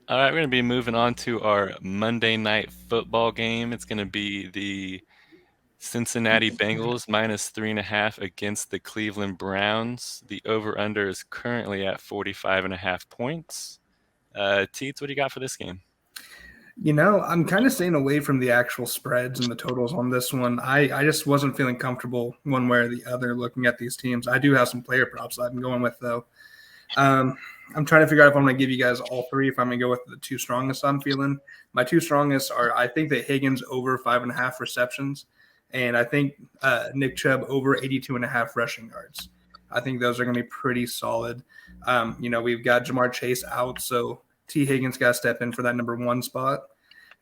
All right, we're going to be moving on to our Monday night football game. It's going to be the Cincinnati Bengals minus 3.5 against the Cleveland Browns. The over-under is currently at 45.5 points. Teats, what do you got for this game? I'm kind of staying away from the actual spreads and the totals on this one. I just wasn't feeling comfortable one way or the other looking at these teams. I do have some player props I've been going with, though. I'm trying to figure out if I'm going to give you guys all three, if I'm going to go with the two strongest I'm feeling. My two strongest are, I think that Higgins over 5.5 receptions, and I think Nick Chubb over 82.5 rushing yards. I think those are going to be pretty solid. We've got Jamar Chase out, so T. Higgins got to step in for that number one spot.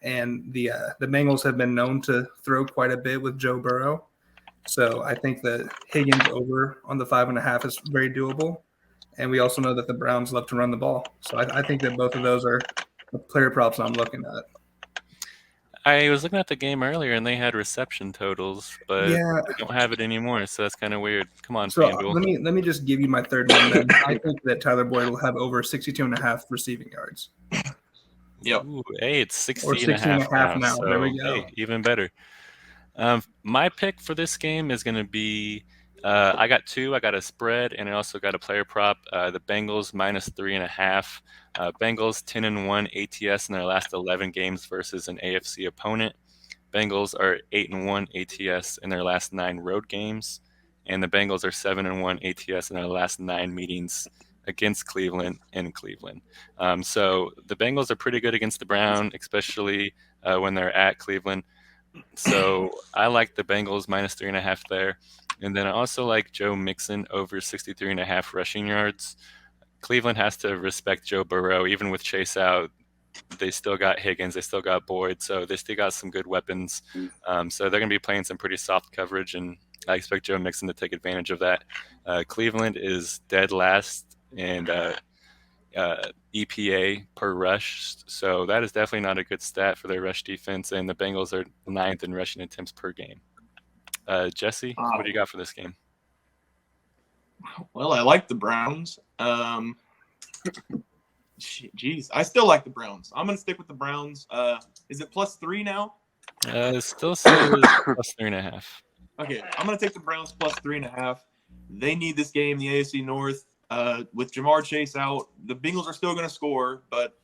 And the Bengals have been known to throw quite a bit with Joe Burrow. So I think that Higgins over on the 5.5 is very doable. And we also know that the Browns love to run the ball. So I think that both of those are the player props I'm looking at. I was looking at the game earlier and they had reception totals, but Yeah. they don't have it anymore, so that's kind of weird. Come on, So FanDuel. let me just give you my third one then. I think that Tyler Boyd will have over 62.5 receiving yards. Yep. Ooh, hey, it's Or 60 and a 60 and half a half now, now. There so we go. hey, even better. My pick for this game is going to be I got two. I got a spread, and I also got a player prop. The Bengals minus 3.5. Bengals 10-1 ATS in their last 11 games versus an AFC opponent. Bengals are 8-1 ATS in their last 9 road games, and the Bengals are 7-1 ATS in their last 9 meetings against Cleveland in Cleveland. So the Bengals are pretty good against the Brown, especially when they're at Cleveland. So I like the Bengals minus 3.5 there. And then I also like Joe Mixon over 63.5 rushing yards. Cleveland has to respect Joe Burrow. Even with Chase out, they still got Higgins, they still got Boyd, so they still got some good weapons. So they're going to be playing some pretty soft coverage, and I expect Joe Mixon to take advantage of that. Cleveland is dead last in EPA per rush, so that is definitely not a good stat for their rush defense, and the Bengals are ninth in rushing attempts per game. Jesse, what do you got for this game? Well, I like the Browns. Jeez, I still like the Browns. I'm going to stick with the Browns. Is it +3 now? Still says plus 3.5. Okay, I'm going to take the Browns +3.5. They need this game, the AFC North. With Jamar Chase out, the Bengals are still going to score, but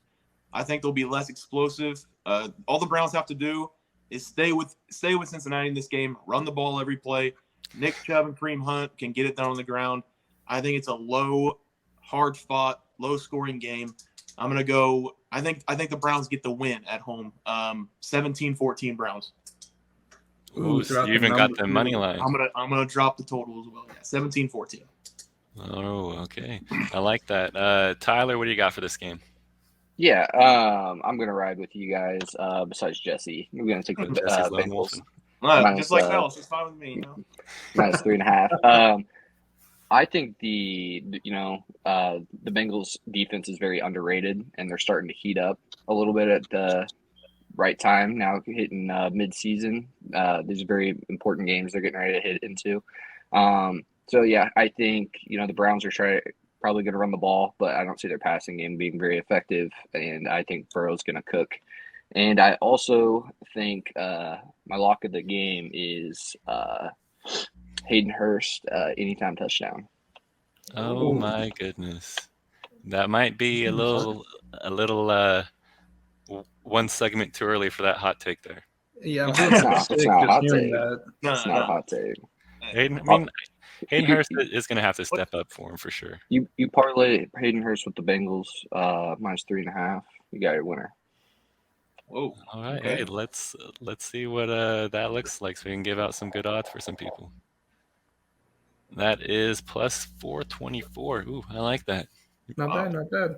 I think they'll be less explosive. All the Browns have to do is stay with Cincinnati in this game, run the ball every play. Nick Chubb and Kareem Hunt can get it down on the ground. I think it's a low, hard-fought, low-scoring game. I'm going to go – I think the Browns get the win at home, 17-14 Browns. Ooh, so you even got the money line. I'm gonna drop the total as well. Yeah, 17-14. Oh, okay. I like that. Tyler, what do you got for this game? Yeah, I'm gonna ride with you guys. Besides Jesse, we're gonna take the Bengals. Just like Dallas, it's fine with me. You know? Minus 3.5. I think the Bengals defense is very underrated, and they're starting to heat up a little bit at the right time now, hitting mid-season. These are very important games they're getting ready to hit into. So yeah, I think the Browns are probably going to run the ball, but I don't see their passing game being very effective, and I think Burrow's going to cook. And I also think my lock of the game is Hayden Hurst anytime touchdown. Oh my goodness, that might be a little one segment too early for that hot take there. Yeah, it's not a hot take. It's not a hot take. Hayden Hurst is going to have to step up for him for sure. You parlay Hayden Hurst with the Bengals minus 3.5. You got your winner. Whoa! All right, okay. Hey, let's see what that looks like, so we can give out some good odds for some people. That is plus 424. Ooh, I like that. Not bad.